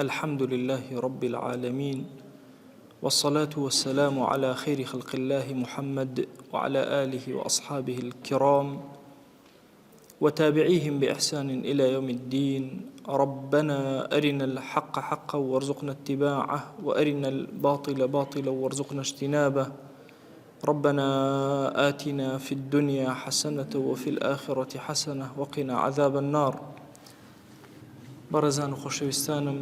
الحمد لله رب العالمين، والصلاة والسلام على خير خلق الله محمد وعلى آله وأصحابه الكرام وتابعيهم بإحسان إلى يوم الدين. ربنا أرنا الحق حقا وارزقنا اتباعه، وأرنا الباطل باطلا وارزقنا اجتنابه. ربنا آتنا في الدنيا حسنة وفي الآخرة حسنة وقنا عذاب النار. بەڕێزان و خۆشەویستانم،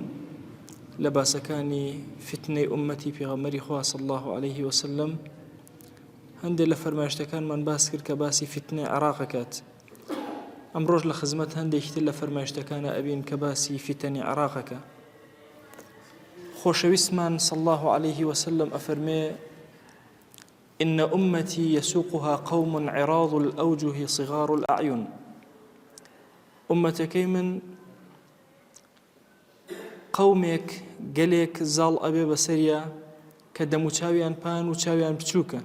لە باسەکانی فتنەی ئومەتی پێغەمبەری خوا صلی الله عليه وسلم هەندێک لە فەرمایشتەکانمان باس کرد کە باسی فتنەی عێراقەکات. ئەمڕۆژ لە خزمەت هەندێکی تر لە فەرمایشتەکانە ئەبین کە باسی فتنەی عێراقەکە. خۆشەویستمان صلی الله عليه وسلم ئەفەرمێ: إن أمتي يسوقها قوم عراض الأوجه صغار الأعين. أمتكي من قومێک گەلێک زاڵ ئەبێ بەسەریا کە دەم و چاویان پان و چاویان بچووکە،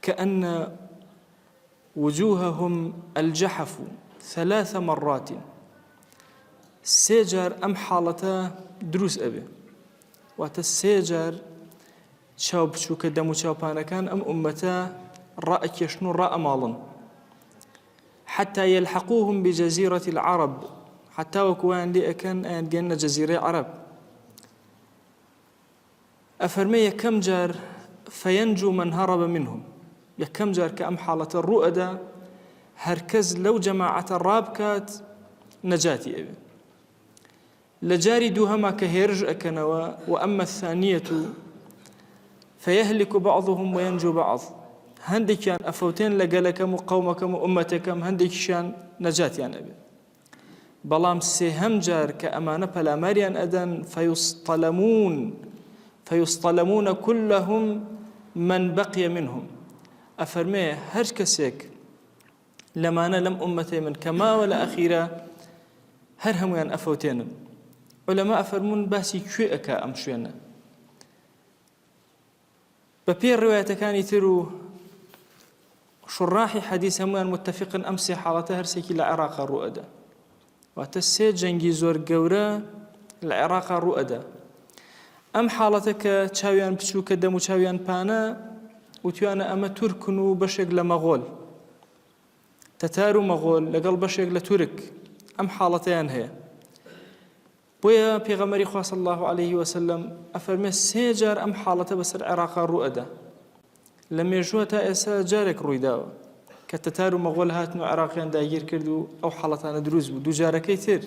كأن وجوههم الجحف 3 مرات. سێجار ئەم حاڵەتە دروست ئەبێ، واتە سێجار چاو بچووکە دەم و چاوپانەکان ئەم ئومەتە ڕائەکێشن و ڕائەماڵن، حتى يلحقوهم بجزيرة العرب، حتى وكوان لي أكن أن جنة جزيرة عرب. أفرمي كم جار فينجو من هرب منهم، يا كم جار كأم حالة الرؤدة هركز لو جماعة الرابكات نجاتي أبي لجاري دوهما كهرج أكنوا. وأما الثانية فيهلك بعضهم وينجو بعض. هندي كان أفوتين لقلكم وقومكم وأمتكم، هندي كان نجاتي أنا أبي. بەڵام سێهەم جار کە ئەمانە پەلاماریان ئەدەن فيصطلمون كلهم من بقي منهم. ئەفەرمێ هەر کەسێک لەمانە لەم ئومەتەی من کەماوە لە ئەخیرە هەر هەمویان ئەفەوتێنن. عولەما ئەفەرمون باسی کوێ ئەکا ئەم شوێنە. بە پێی ڕوایەتەکانی تر و شڕاحی حەدیث هەمویان متفقن ئەم سێ حاڵەتە هەرسێکی لە عێراقا ڕوئەدا، واتە سێ جەنگی زۆر گەورە لە عێراقا ڕوئەدا. ئەم حاڵەتە کە چاویان بچووکە دەم و چاویان پانە وتوانە ئەمە تورکن و بەشێک لە مەغۆل، تەتار و مەغۆل لەگەڵ بەشێک لە تورک ئەم حاڵەتەیان هەیە. بۆیە پێغەمبەری خوا صلی الله عليه وسلم ئەفەرمێ سێ جار ئەم حاڵەتە بەسەر عێراقا ڕوئەدا. لە مێژووە تا ئێستا جارێک ڕوویداوە کە تەتار و مەغۆل هاتن و عێراقیان داگیر کرد و ئەو حاڵەتانە دروست بوو. دوو جارەکەی تر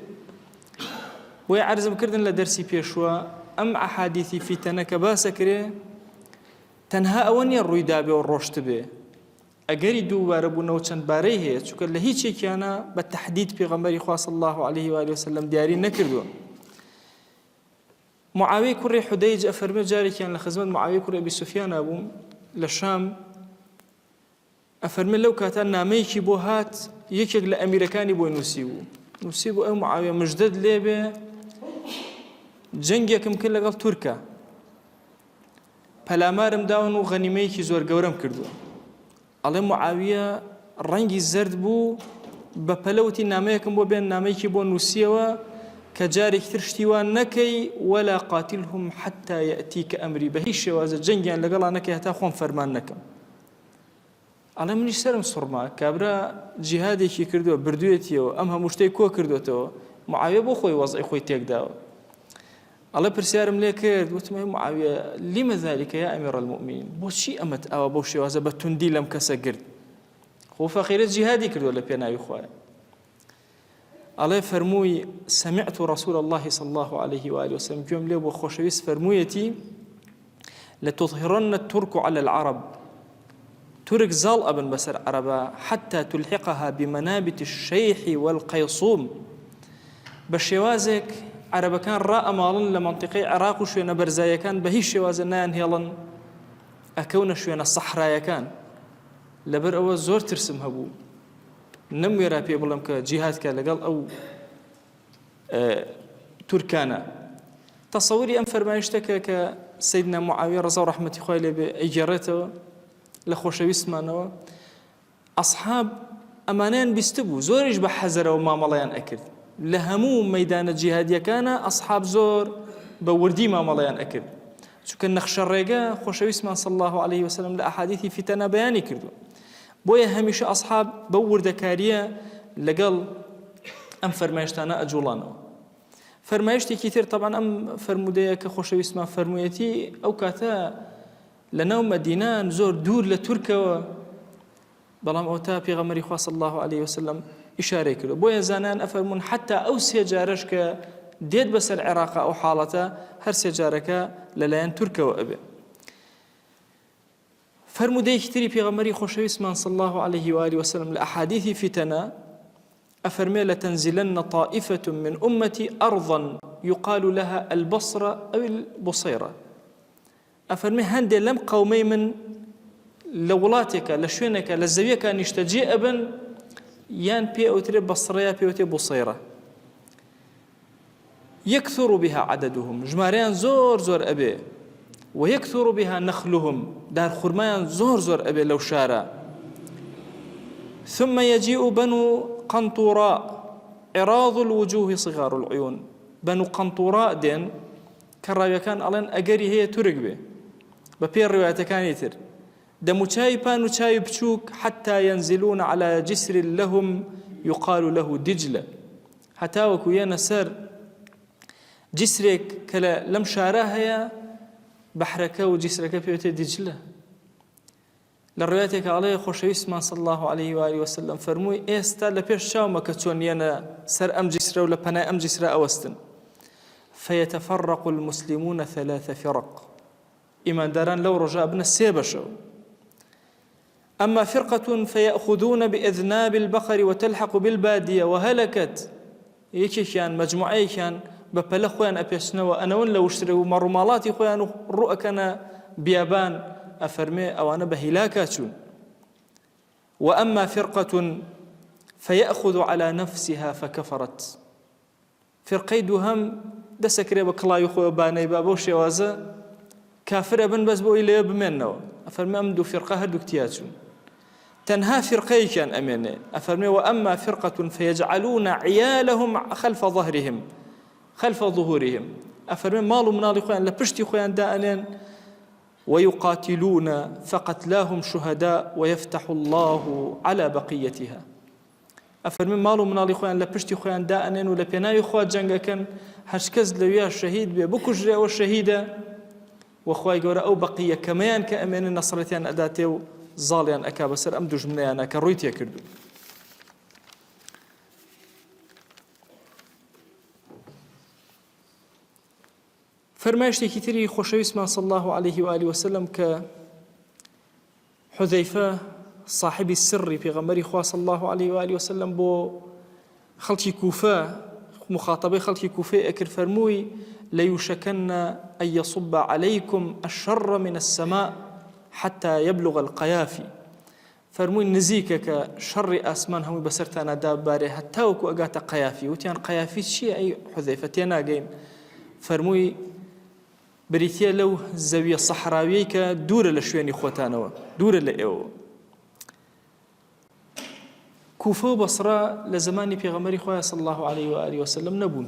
بۆیە عەرزم کردن لە دەرسی پێشوە ئەم ئەحادیثی فیتەنە کە باسە کرێ تەنها ئەوە نییە ڕوویدا بێ و ڕۆشت بێ، ئەگەری دووبارە بوونەوە چەند بارەی هەیە، چونکە لە هیچێکیانە بە تەحدید پێغەمبەری خوا صلی الله عليه و آله وسلم دیاری نەکردووە. معاویە کوڕی حودەیج ئەفەرمێ جارێکیان لە خزمەت معاویە کوڕی ئەبی سوفیانە بووم لە شام، ئەفەرمێ لەو کاتە نامەیەکی بۆ هات یەکێک لە ئەمیرەکانی بۆی نووسی بوو ئەو معاویە مژدەت لێبێ جەنگێکم کرد لەگەڵ تورکە، پەلامارم داون و غەنیمەیەکی زۆر گەورەم کردووە. ئەڵێ معاویە ڕەنگی زەرد بوو بە پەلەوتی نامەیەکم بۆ بێن، نامەیەکی بۆ نووسیەوە کە جارێکی تر شتیوان نەکەی ولا قاتلهم حتى يأتيك أمري، بە هیچ شێوازە جەنگیان لەگەڵا نەکەی هەتا خۆم فەرمان نەکەم. ئەڵێ منیش سەرم سوڕما کابرا جیهادێکی کردووە بردوێتیەوە ئەم هەموو شتەی کۆ کردوێتەوە، معاویە بۆ خۆی وەزعی خۆی تێکداوە. ئەڵێ پرسیارم لێ کرد، وتم معاویە لیمە ذالکە یا ئەمیڕ المؤمنین، بۆچی ئەمەت ئەوە بەو شێوازە بە توندی لەم کەسە گرت؟ خۆ فەقیرە جیهادی کردووە لە پێناوی خوایە. ئەڵێ فەرمووی سمعت رسول الله صلى الله عليه وآله وسلم گوێم لێ بۆ خۆشەویست فەرموویەتی لتظهرن الترك على العرب، تورك زال أبن بسر عربا حتى تلحقها بمنابت الشيح والقيصوم. بشوازك عربا كان راء مالن لمنطقة عراق وشوينا برزايا كان بهيش شوازا نان هيلن أكون شوينا الصحرايا كان لبر أول زور ترسم هبو نموي رابي بلهم كجهاد كالقال أو تركانا. تصوري أم فرمايشتك كسيدنا معاوية رضي الله رحمة خوالي بإجارته لخوشەویستمانەوە ئەصحاب ئەمانیان بیست بوو، زۆریش بە حەزەرەوە مامەڵەیان ئەکرد، لە هەموو مەیدانە جیهادیەکانە ئەسحاب زۆر بە وردی مامەڵەیان ئەکرد چونکە نەخشە ڕێگە خۆشەویستمان صلی الله عليه وسلم لە ئەحادیثی فتنە بەیانی کردو بۆیە هەمیشە ئەسحاب بە وردەکاریە لەگەڵ ئەم فەرمایشتانە ئەجوڵانەوە. فەرمایشتێکی تر طبعا ئەم فەرمودەیە کە خۆشەویستمان فەرموویەتی ئەو کاتە لەناو مەدینان زۆر دوور لە تورکەوە، بەڵام ئەو تا پێغەمبەری خوا صلی الله عليه وسلم ئیشارەی کردو. بۆیە زانان ئەفەرمون حتا ئەو سێ جارەش کە دێت بەسەر عێراق ئەو حاڵەتە هەر سێ جارەکە لەلایەن تورکەوە ئەبێ. فەرمودەیەکی تری پێغەمبەری خۆشەویستمان صلی الله عليه وآله وسلم لە ئەحادیثی فتنە أفرمي لتنزلن طائفة من أمتي أرضا يقال لها البصرة أو البصيرة. أفرمي هندي لم قومي من لولاتك لشوينك للزويك نشتجي أبن يان بي أوتري بصرية بي أوتري بصيرة يكثر بها عددهم جماريان زور زور أبي ويكثر بها نخلهم دار خرمان زور زور أبي لو شارع. ثم يجيء بنو قنطوراء عراض الوجوه صغار العيون. بنو قنطوراء دين كالرواية كان ألين أجري هي ترق به ببير رواية كان يتر دمو شاي بانو شاي بشوك حتى ينزلون على جسر لهم يقال له دجلة حتى وكويانا سر جسرك كلا لم شارها يا بحرك وجسرك بيوتي دجلة. للرواياتك عليه خۆشەویستمان صلى الله عليه وآله وسلم فرمووی ئێستا لە پێش چاومە کە چۆنیانە سەر ئەم جیسرە و لە پەنای ئەم جیسرە ئەوەستن. فيتفرق المسلمون 3 فرق. ئیمانداران لەو ڕۆژە بنە 3 بەشەوە. أما فرقة فيأخذون بإذناب البقر وتلحق بالبادية وهلكت. یەکێکیان مەجموعەیەکیان بە پەلە خۆیان ئەپێچنەوە ئەنەون لە وشترە و مەڕووماڵاتی خۆیان و ڕوئەکەنە بیابان أفرمي أوانا بهلاكاتون. وأما فرقة فيأخذ على نفسها فكفرت. فرقي دوهم دسكري بكلا يخوي باني بابو شوازة كافر بن بس بو إليه بمنه. أفرمي أمدو فرقة هردو كتياتون تنها فرقي كان أميني. أفرمي وأما فرقة فيجعلون عيالهم خلف ظهرهم خلف ظهورهم. أفرمي مالو منالي خوان لبشتي خوان دائنين ويقاتلون فقتلاهم شهداء ويفتح الله على بقيتها. أفرمي مالو منالي خوان لبشتي خوان دائنين ولا بيناي خوات جنگكن هشكز لويا الشهيد بكجري والشهيدة وخواي قورا أو بقية كمان كأمين النصرتين أداتيو ظاليان أكا بسر أم دجمنيانا كرويتيا كردو. فرمایشتێکی تری خۆشەویستمان صلى الله عليه وآله وسلم کە حذەیفە صاحبی السری پێغەمبەری خوا صلى الله عليه وآله وسلم بۆ خەڵکی کوفە مخاطبەی خەڵکی کوفەی ئەکرد فەرمووی ليوشكن أن يصب عليكم الشر من السماء حتى يبلغ القيافي. فەرمووی نزیکە کە شەڕی ئاسمان هەمووی بەسەرتانە دابارێ هەتاوەکو ئەگاتە قەیافی. وتیان قەیافی چییە ئەی حذەیفە تێناگەین؟ فەرمووی بریتە لەو زەویە سەحراویەی کە دوورە لە شوێنی خۆتانەوە دوورە لە ئێوە. کوفە و بەسرا لە زمانی پێغەمبەری خوا صلی الله عليه وآله وسلم نەبوون،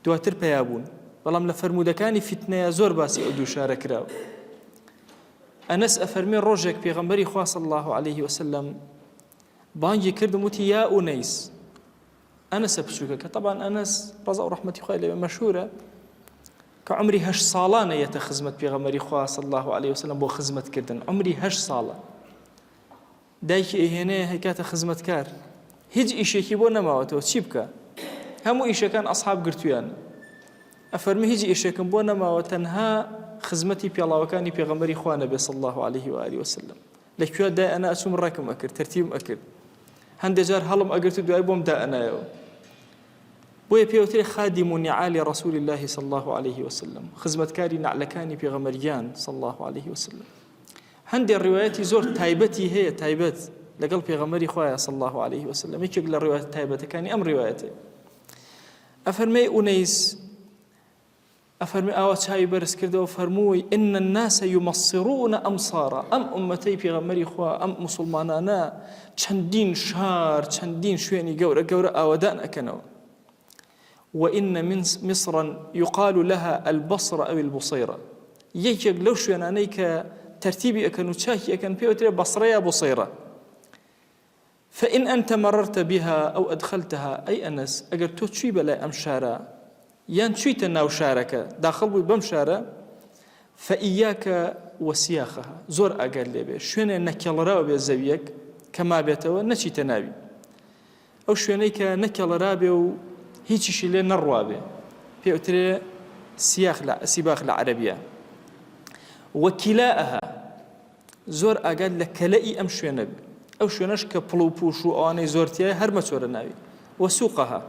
دواتر پیا بوون، بەڵام لە فەرمودەکانی فتنەیە زۆر باسی ئەو دوو شارە کراوە. ئەنەس ئەفەرمێ ڕۆژێک پێغەمبەری خوا صلی الله عليه وسلم بانگی کردم وتی یا ئونەیس. ئەنەسە بچووکە کە طبعا ئەنەس ڕەزا و ڕەحمەتی خوای لێبێ مەشهورە كعمري 8 ساڵانە یەتە خزمەت پێغەمبەری خوا صلی الله عليه وسلم بۆ خزمەتکردن. عمری 8 ساڵە دایکی ئەهێنەیە هەیکاتە خزمەتکار، هیچ ئیشێکی بۆ نەماوەتەوە چی بکە؟ هەموو ئیشەکان ئەسحاب گرتویان. ئەفەرمی هیچ ئیشێکم بۆ نەماوە تەنها خزمەتی پێڵاوەکانی پێغەمبەری خوا نەبێ صلی الله عليه وآله وسلم. لەکوێ دائەنا ئەچووم ڕێکم ئەکرد تەرتیبم ئەکرد، هەندێک جار هەڵم ئەگرت و دوای بۆم دائەنایەوە. بۆیە پێوترێ خادم نعال رسول الله صلى الله عليه وسلم، خزمەتکاری نعلەکانی پێغەمبەریان صلى الله عليه وسلم. هەندێک ڕیوایەتی زۆر تایبەتی هەیە تایبەت لەگەڵ پێغەمبەری خوایە صلى الله عليه وسلم. یەکێک لە ڕیوایەت تایبەتەکانی ئەم ڕیوایەتە. ئەفەرمێ ئونەیس ئەفەرمێ ئاوا چاوی بەرز کردەوە فەرمووی إن الناس يمصرون أمصارا. ئەم ئومەتەی پێغەمبەری خوا ئەم موسڵمانانە چەندین شار چەندین شوێنی گەورە گەورە ئاوەدان ئەکەنەوە. وإن مصرا يقال لها البصرة أو البصيرة يكيك لو شوێنانەی کە ترتیبی ئەکەن و چاکی ئەکەن پێوترێ بەسڕە یا بوصيرة. فإن أنت مررت بها أو أدخلتها أي أنس أجر تشوي بلا أم شارع يان شويت الناو شارك داخل بم شارع فإياك وسياخها زور أقل لي شوين نكل رابع زويك كما بيتوا نشي تنابي أو شوينيك نكل رابع هيك شيء لنا الرابع بيوتري سباق العربية وكلاءها زور أقل لكلائي أم شوينبي أو شوێنەش کە پڵ و پوش و ئەوانەی زۆرتیایە هەر مەچۆرە ناوی وەسووقەها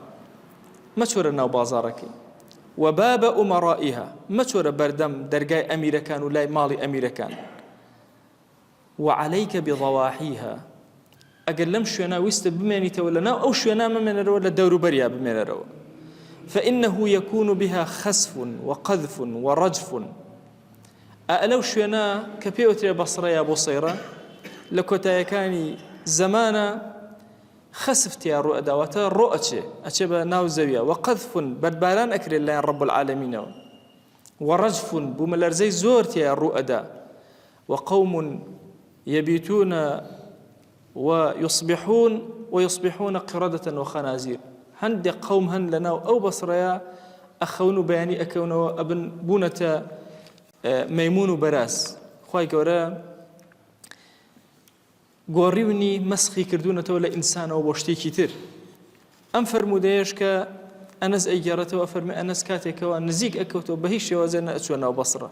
مەچۆرە ناو بازاڕەکەی وباب أمرائها مەچۆرە بەردەم دەرگای ئەمیرەکان و لای ماڵی ئەمیرەکان وعليك بضواحيها ئەگەر لەم شوێنە ویستە بمێنیتەوە لەناو ئەو شوێنە مەمێنەرەوە لە دەوروبەریا بمێنەرەوە فإنه يكون بها خسف وقذف ورجف ئەلەو شوێنە کە پێوترێ بەسڕە یا بوصيرة لە کۆتاییەکانی زەمانە خەسفتیا ڕوئەداوەتە ئەچێ بە ناو زەویە وەقەذف بەرباران ئەکرێت لایەن ڕەب العالەمینەوە وەڕەجف بوومە لەرزەی زۆر تیا ڕوئەدا وقوم يبيتون ويصبحون قردة وخنازير هەندێک قەوم هەن لەناو ئەو بەسڕەیە ئەخەون و بەیانی ئەکەونەوە ئەبن بوونەتە مەیمون و بەراز خوای گەورە گۆڕیونی مەسخی کردوونەتەوە لە ئینسانەوە بۆ شتێکی تر ئەم فەرمودەیەش کە ئەنەس ئەیگەڕێتەوە فەرمێ ئەنەس کاتێکەوە نزیک ئەکەوتەوە بە هیچ شێوازێ نەئەچووە ناو بەسڕە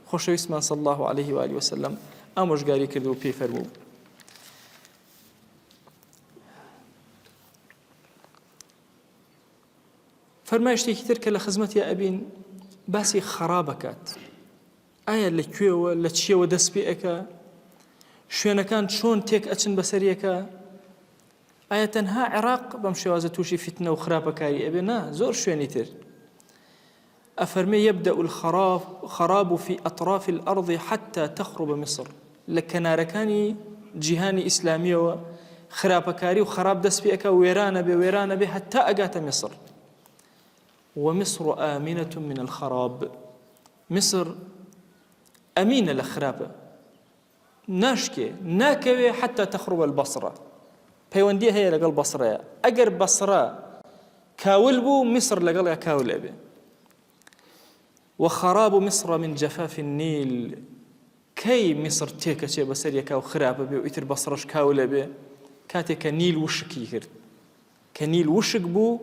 خۆشەویستمان صلی الله عليه وآله وسلم ئامۆژگاری کردو و پێی فەرموو فەرمای شتێکی تر کە لە خزمەتی ئەبین باسی خەرابەکات ئایا لەکوێوە لە چیەوە دەست پێ ئەکا شوێنەکان چۆن تێک ئەچن بەسەریەکە ئایا تەنها عێراق بەم شێوازە تووشی فتنە و خراپەکاری ئەبێ نا زۆر شوێنی تر ئەفەرمێ يبدأ الخراب في أطراف الأرض حتى تخرب مصر لە کەنارەکانی جیهانی ئیسلامیەوە خراپەکاری و خراب دەست پێ ئەکا وێرانە بێ حتا ئەگاتە مصر ومصر آمنة من الخراب مصر أمينة لخرابة ناشكي ناكوي حتى تخرب البصرة پەیوەندی هەیە لەگەڵ بەسڕەیە ئەگەر بەسڕە کاول بوو مصر لەگەڵ کاول ئەبێ وخراب مصر من جفاف النيل كي مصر تێکەچێ بەسەریەکە و خراپە بێ و ئیتر بەسڕەش کاول ئەبێ کاتێک کە نیل وشکی کرد کە نیل وشک بوو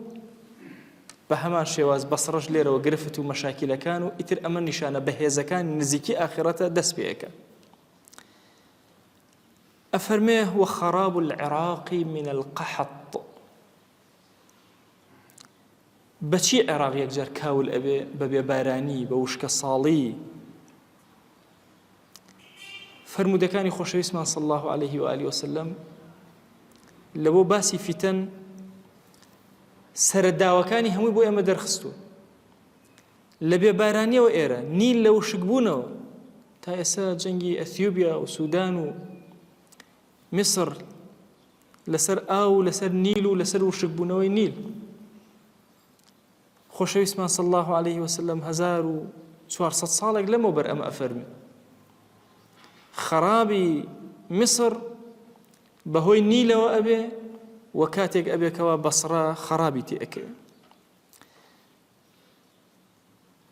بە هەمان شێواز بەسڕەش لێرەوە گرفت و مەشاکیلەکان و ئیتر ئەمە نیشانە بەهێزەکان نزیکی ئاخرەتە دەست پێەکە أفرميه وخراب العراق من القحط بچی عراق یەکجار کاول ئەبێ بەبێ بارانی بە وشکە ساڵی فەرمودەکانی خۆشەویستمان صلی الله عليه وآله وسلم لەبۆ باسی فتن سەرەداوەکانی هەمووی بۆ ئێمە دەرخستووە لە بێبارانیەوە ئێرە نیل لە وشک بوونەوە تا ئێستا جەنگی ئەثیوبیا و سوودان و مصر لەسەر ئاو لەسەر نیل و لەسەر وشک بوونەوەی نیل خۆشەویستمان صلی الله عليه وسلم 1400 ساڵێک لەمەوە بەر ئەمە ئەفەرمێ خرابی مصر بەهۆی نیلەوە ئەبێ و کاتێک ئەبێکەوە بەسڕە خرابی تێ ئەکەوێ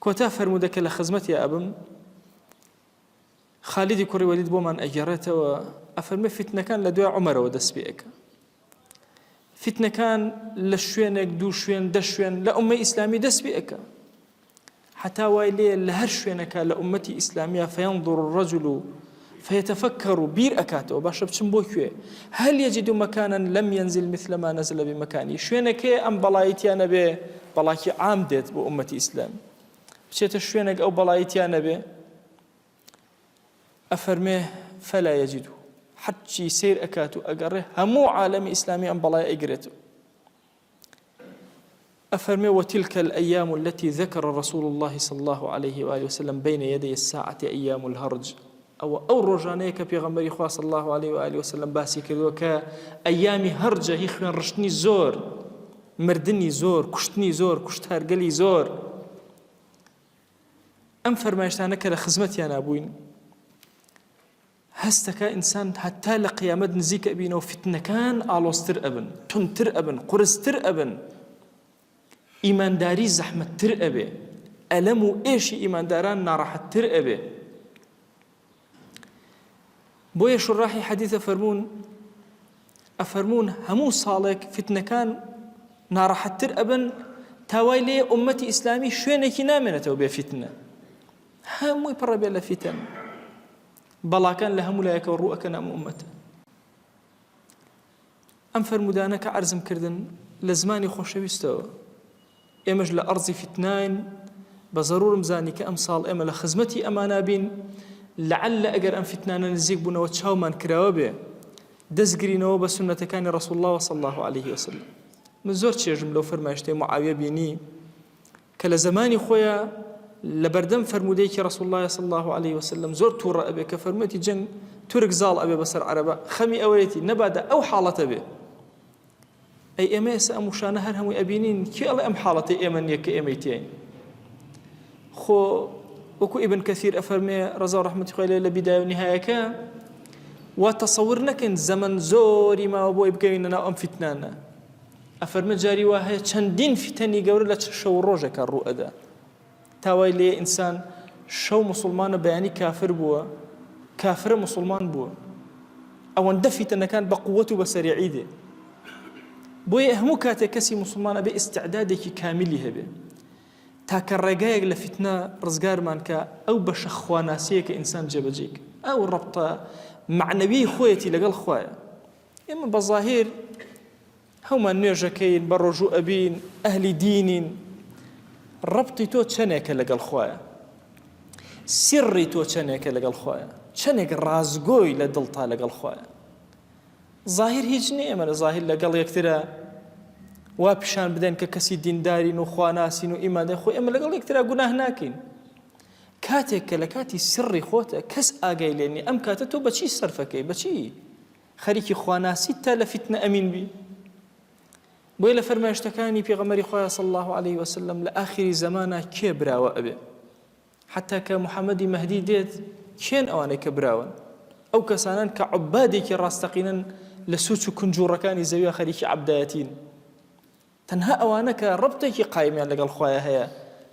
کۆتا فەرمودەکە لە خزمەتی ئەبم خالیدی کوڕی وەلید بۆمان ئەگەڕێتەوە ئەفەرمێ فتنەکان لە دوای عومەرەوە دەست پێ ئەکا فتنەکان لە شوێنێک دوو شوێن دە شوێن لە ئومەی ئیسلامی دەست پێ ئەکا حتا وای لێ لە هەر شوێنەکە لە ئومەتی ئیسلامیە فينظر الرجل فيتفكر بير أكاتو باشا بچم بو كوي هل يجد مكانا لم ينزل مثل ما نزل بمكانه شوينك أم بلايتيانا به بلايتي عام ديت بو أمة إسلام بشيت شوينك أو بلايتيانا به أفرميه فلا يجده حتى سير أكاتو أقره همو عالم إسلامي أم بلاي أقرته أفرميه وتلك الأيام التي ذكر رسول الله صلى الله عليه وآله وسلم بين يدي الساعة أيام الهرج أو روجانەیە کە پێغەمبەری خوا صلی الله عليه وآله وسلم باسی کردووە کە ئەیامی هەرجە هی خوێن ڕشتنی زۆر مردنی زۆر، کوشتنی زۆر، کوشتارگەلی زۆر. ئەم فەرمایشتانە کە لە خزمەتیان نابووین هەستەکە ئینسان هەتا لە قیامەت نزیکە بینەوە فتنەکان ئاڵۆزتر ئەبن، تونتر ئەبن، قورستر ئەبن، ئیمانداری زەحمەتتر ئەبێ، ئەلەم و ئێشی ئیمانداران ناڕەحەتتر ئەبێ. بۆیە شوڕاحی حەدیثە ئەفەرمون هەموو ساڵێک فتنەکان ناڕەحەتتر ئەبن تاوای لێ ئومەتی ئیسلامی شوێنێکی نامێنێتەوە بێ فتنە، هەمووی پڕە بێ لە فتن، بەڵاکان لە هەموو لایەکەوە ڕوئەکەن ئەم ئومەتە. ئەم فەرمودانە کە عەرزم کردن لە زمانی خۆشەویستەوە، ئێمەش لە ئەرزی فتناین، بە زەرورم زانی کە ئەم ساڵ ئێمە لە خزمەتی ئەمانە بین، لەعەلە ئەگەر ئەم فتنانە نزیک بوونەوە چاومان کراوە بێ دەستگرینەوە بە سونەتەکانی ڕەسوڵ الله صلی الله عليه وسلم. من زۆر چێژم لەو فەرمایشتەی معاویە بینی کە لە زمانی خۆیان لە بەردەم فەرمودەیەکی ڕەسوڵ الله صلی الله عليه وسلم زۆر تووڕە ئەبێ کە فەرموویەتی جەنگ تورک زاڵ ئەبێ بەسەر عەرەبە، خەمی ئەوەیەتی نەبادە ئەو حاڵەتە بێ. ئەی ئێمە ئێستا ئەم وشانە هەر هەمووی ئەبینین کێ ئەڵێ ئەم حاڵەتەی ئێمە نییە کە ئێمەی تێین. خۆ وەکو ئیبن کەثیر ئەفەرمێ ڕەزا و ڕەحمەتی خوای لێ لە بیدایە و نیهایەکە، وا تەسەور نەکەین زەمن زۆری ماوە بۆی بگەوینە ناو ئەم فتنانە. ئەفەرمە جاری وا هەیە چەندین فتنی گەورە لە شەو ڕۆژێکە ڕوئەدا، تاوای لێ ئینسان شەو موسڵمانە بەیانی کافر بووە، کافرە موسڵمان بووە، ئەوەندە فتنەکان بە قووەت و بە سەریعی دێ. بۆیە هەموو کاتێک کەسی موسڵمان ئەبێ ئیستیعدادێکی کامیلی هەبێ تاکە ڕێگایەک لە فتنە ڕزگارمان کە ئەو بەشە خواناسیە کە ئینسان جێبەجێک، ئەو ڕەبتە معنەوی خۆیەتی لەگەڵ خوایە. ئێمە بە ظاهیر هەومان نوێژەکەین، بە ڕۆژوو ئەبین، ئەهلی دینین، ڕەبتی تۆ چەندێکە لەگەڵ خوایە، سیڕی تۆ چەندێکە لەگەڵ خوایە، چەندێک ڕازگۆی لە دڵتا لەگەڵ خوایە. ظاهیر هیچ نییە، ئێمە لە ظاهیر لەگەڵ یەکترە وا پیشان بدەن کە کەسی دیندارین و خواناسین و ئیماندار، خۆ ئێمە لەگەڵ یەکترا گوناه ناکەین. کاتێک کە لە کاتی سری خۆتە کەس ئاگای لێ نییە، ئەم کاتە تۆ بەچی سەرفەکەی، بەچی خەریکی خواناسیت تا لە فتنە ئەمین بی. بۆیە لە فەرمایشتەکانی پێغەمبەری خۆی صلی الله عليه وسلم لە ئاخری زەمانە کێ براوە ئەبێ، حتا کە محەممەدی مەهدی دێت کێن ئەوانەی کە براون، ئەو کەسانن کە عوبادێکی ڕاستەقینن لە سوچ و کنجوڕەکانی زەویە خەریکی عەبدایەتین، تەنها ئەوانە کە ڕەبتێکی قایمیان لەگەڵ خۆیان هەیە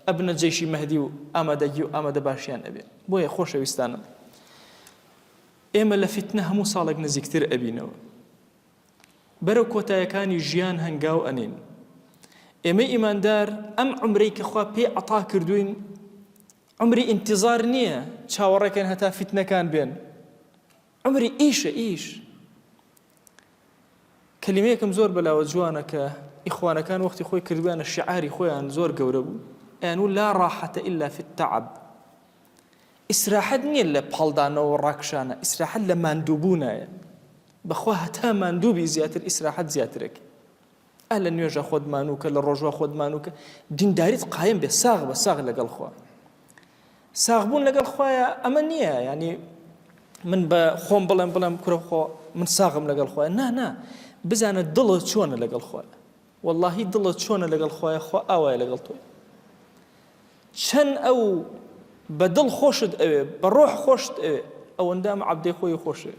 ئەبنە جێشی مەهدی و ئامادەگی و ئامادە باشیان ئەبێ. بۆیە خۆشەویستانم ئێمە لە فتنە هەموو ساڵێک نزیکتر ئەبینەوە، بەرەو کۆتایەکانی ژیان هەنگاو ئەنین. ئێمە ئیماندار ئەم عومرەی کە خوا پێ عەتا کردوین عمری ئینتیزار نییە چاوەڕێکەن هەتا فتنەکان بێن، عمری ئیشە، ئیش. کەلیمەیەکم زۆر بەلاوە جوانە کە ئیخوانەکان وەختی خۆی کردویانە شیعاری خۆیان زۆر گەورە بوو، ئەیانوو لا ڕاحەتە ئیلا فی التەعەب، ئیسراحەت نییە لە پاڵدانەوە و ڕاکشانە، ئیسراحەت لە ماندووبوونایە. بەخوا هەتا ماندووبی زیاتر ئیسراحەت زیاترێک. لە نوێژە خۆت مانووکە، لە ڕۆژوە خۆت مانووکە، دینداریت قایم بێ ساغ بە ساغ لەگەڵ خوا. ساغبوون لەگەڵ خوایە ئەمە نییە، ینی من بە خۆم بڵێم کوڕە خۆ من ساغم لەگەڵ خوایە، نا بزانە دڵت چۆنە لەگەڵ خوایە، واللهی دڵت چۆنە لەگەڵ خوایە، خوا ئاوایە لەگەڵ تۆی. چەند ئەو بە دڵ خۆشت ئەوێ، بە ڕۆح خۆشت ئەوێ، ئەوەندە ئەم عەبدەی خۆی خۆشێ.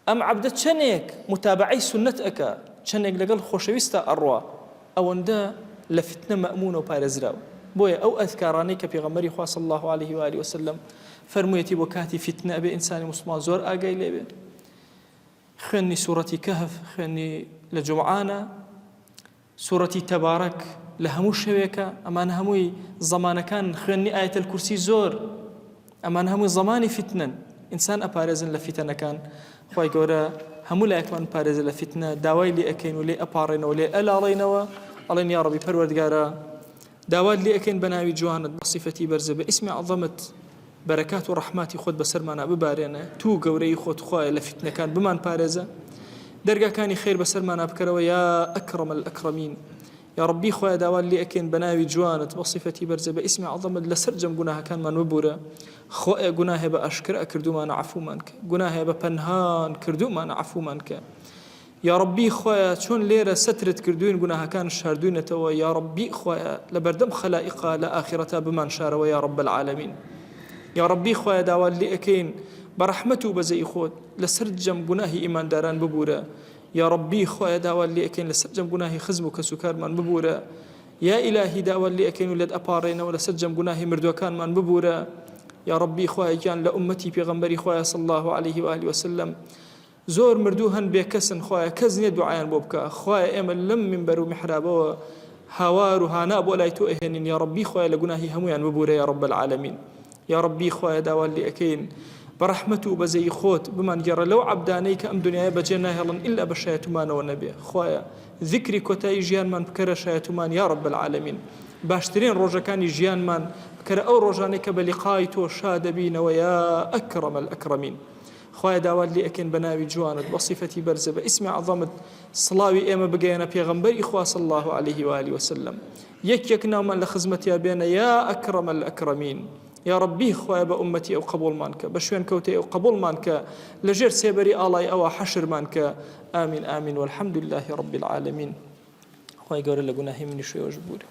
ئەم عەبدە چەندێک متابعەی سونەت ئەکا، چەندێک لەگەڵ خۆشەویستە ئەڕوا، ئەوەندە لە فتنە مەئمونە و پارێزراوە. بۆیە ئەو ئەذکارانەی کە پێغەمبەری خوا صلی الله عليه و آله وسلم فەرموویەتی بۆ کاتی فتنە ئەبێ ئینسانی موسڵمان زۆر ئاگای لێبێ. خوێنی سوورەتی کەهف، خوێنی لە جومعانە، سوورەتی تەبارەک لە هەموو شەوێکە، ئەمان هەمووی زەمانەکان، خوێنی ئایەتەل کورسی زۆر، ئەمان هەمووی زەمانی فتنن، ئینسان ئەپارێزن لە فتنەکان. خوای گەورە هەموو لایەکمان پارێزە لە فتنە، داوای لێ ئەکەین و لێ ئەپاڕێنەوە، لێ ئەلاڵێنەوە، ئەڵێن یا ڕەبی پەروەردگارە داوات لێ ئەکەین بە ناوی جوانت، بە صیفەتی بەرزە، بە ئیسمی عەظەمت، بەرەکات و ڕەحماتی خۆت بەسەرمانە ببارێنە، تو گەورەی خۆت خوایە لە فتنەکان بمان پارێزە، دەرگاکانی خێر بەسەرمانە بکەرەوە، یا ئەکرەم الئەکرەمین. یا ڕەبی خوایە داوات لێ ئەکەین بە ناوی جوانت، بە صیفەتی بەرزە، بە ئیسمی عەظەمت لەسەر جەم گوناهەکانمان ببورە، خۆیە گوناهێ بە ئاشکرا کردومانە عەفومان کە، گوناهێ بە پەنهان کردومانە عەفومان کە. یا ڕەبی خۆیە چۆن لێرە سەترت کردوین گوناهەکان شاردوونەتەوە یا ڕەبی خۆیە لە بەردەم خەلائیقا لە ئاخرەتا بمان شارەوە یا ڕەب العالەمین یا ڕەبی خۆیە داوا لێ ئەەکەین بە ڕەحمەت و بەزەی خۆت لەسەر جەم گوناهی ئیمانداران ببورە یا ڕەبی خۆیە داوا لێ ئەەکەین لەسەر جەم گوناهی خزم و کەسوکارمان ببورە یا ئیلاهی داوا لێ ئەەکەین و لێت ئەپاڕێنەوە لەسەر جەم گوناهی مردوەکانمان ببورە یا ڕەبی خۆیە گیان لە ئومەتی پێغەمبەری خۆیە صلی الله عليه و آله وسلم زۆر مردوو هەن بێکەسن خۆیە کەس نییە دوعایان بۆ بکە خۆیە ئێمە لەم منبەر و میحرابەوە هاوار و هانا بۆ لای تۆ ئەهێنین یا ڕەبی خۆیە لە گوناهی هەمویان ببورە یا ڕەب العالەمین یا ڕەبی خۆیە داوا لێ ئەەکەین بەڕەحمەت و بەزەی خۆت بمان گێڕە لەو عەبدانەی کە ئەم دنیایە بەجێ ناهێڵن ئیلا بە شایەتمانەوە نەبێ خۆیە ذکری کۆتایی ژیانمان بکەرە شایەتمان یا ڕەب العالەمین باشترین ڕۆژەکانی ژیانمان بکەرە ئەو ڕۆژانەی کە بە لیقای تۆ شادەبینەوە یا ئەکرەم الئەکرەمین خۆیە داوات لێ ئەکەین بە ناوی جوانت بە صیفەتی بەرزە بە ئیسمی عەظەمت سڵاوی ئێمە بگەیەنە پێغەمبەری خوا صلی الله عليه و آله وسلم یەک ناومان لە خزمەتیا بێنە یا ئەکرەم الئەکرەمین یا ڕەبی خۆیە بە ئومەتی ئەو قبوڵمان کە بە شوێن کەوتەی ئەو قبوڵمان کە لەژێر سێبەری ئاڵای ئەوە حەشرمان کە ئامین ئامین والحەمد لله رب العالمین خۆی گەورە لە گوناهی منی شوێوەش بوورە